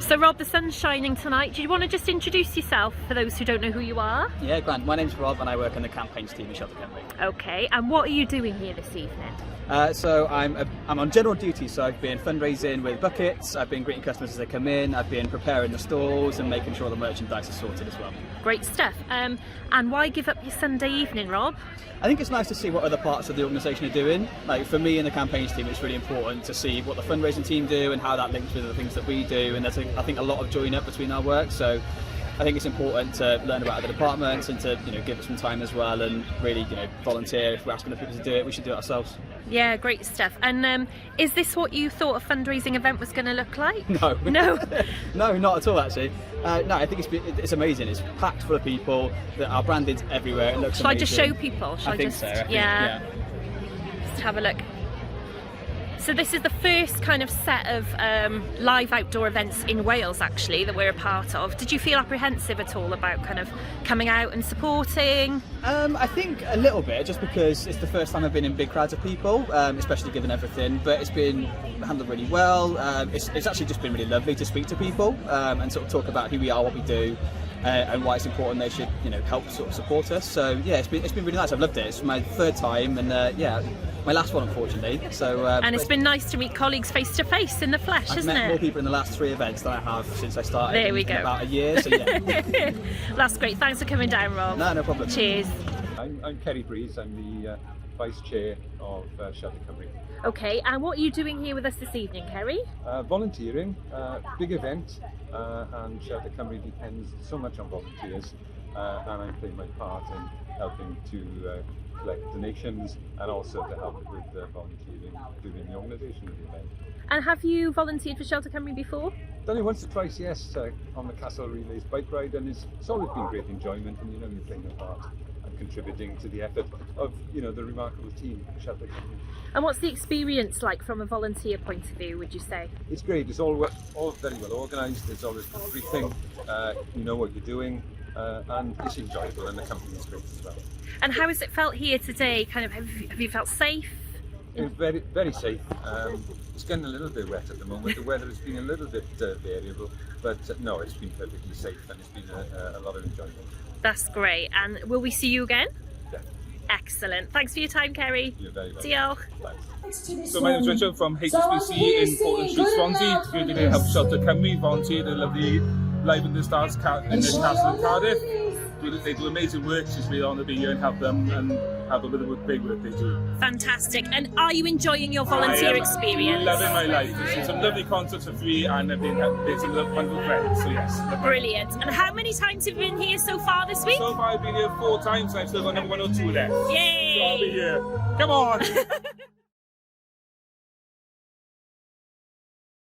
So Rob, the sun's shining tonight. Do you want to just introduce yourself for those who don't know who you are? Yeah, Grant. My name's Rob and I work in the campaigns team in Shelter Cymru. Okay, and what are you doing here this evening? So I'm on general duty, so I've been fundraising with buckets, I've been greeting customers as they come in, I've been preparing the stalls and making sure the merchandise is sorted as well. Great stuff. And why give up your Sunday evening, Rob? I think it's nice to see what other parts of the organisation are doing. Like for me and the campaigns team, it's really important to see what the fundraising team do and how that links with the things that we do, and there's I think a lot of join up between our work, so I think it's important to learn about other departments and to give it some time as well, and really volunteer. If we're asking other people to do it, we should do it ourselves. Yeah, great stuff. And is this what you thought a fundraising event was going to look like? No. No? No, not at all actually. No, I think it's amazing. It's packed full of people. Our branding's everywhere. It looks Shall amazing. I just show people? I think so. Yeah. Just have a look. So this is the first kind of set of live outdoor events in Wales actually that we're a part of. Did you feel apprehensive at all about kind of coming out and supporting? I think a little bit, just because it's the first time I've been in big crowds of people, especially given everything, but it's been handled really well. It's actually just been really lovely to speak to people and sort of talk about who we are, what we do, and why it's important they should help sort of support us. So yeah, it's been really nice. I've loved it. It's my third time, and yeah, my last one unfortunately. So and it's been nice to meet colleagues face to face in the flesh, I've isn't it? met more people in the last 3 events than I have since I started. There we go. In about a year. So yeah. That's great. Thanks for coming down, Rob. No problem. Cheers. I'm Kerry Breeze. I'm the Vice Chair of Shelter Cymru. Okay, and what are you doing here with us this evening, Kerry? Volunteering, big event, and Shelter Cymru depends so much on volunteers, and I'm playing my part in helping to collect donations and also to help with volunteering within the organisation of the event. And have you volunteered for Shelter Cymru before? Done it once or twice, yes, on the Castle Relays bike ride, and it's always been great enjoyment, and you're playing a part and contributing to the effort of the remarkable team at Shelter Cymru. And what's the experience like from a volunteer point of view, would you say? It's great. It's all very well organised. There's always everything. You know what you're doing, and it's enjoyable, and the company is great as well. And how has it felt here today? Kind of, have you felt safe? It's very, very safe. It's getting a little bit wet at the moment. The weather has been a little bit variable, but no, it's been perfectly safe, and it's been a lot of enjoyment. That's great. And will we see you again? Yeah. Excellent. Thanks for your time, Kerry. You're very welcome. Diolch. Thanks. So my name is Richard from HSBC in Portland Street, Swansea. Here today to help Shelter Cymru, volunteer the lovely Live in the Stars in the Castle in Cardiff. They do amazing work. It's just really honoured to be here and help them and help them with the big work they do. Fantastic. And are you enjoying your volunteer experience? Loving my life. I've seen some lovely concerts for free, and I've made some wonderful friends. So yes. Brilliant. And how many times have you been here so far this week? So far I've been here 4 times, and I've still got number 1 or 2 left. Yay! So I'll be here. Come on!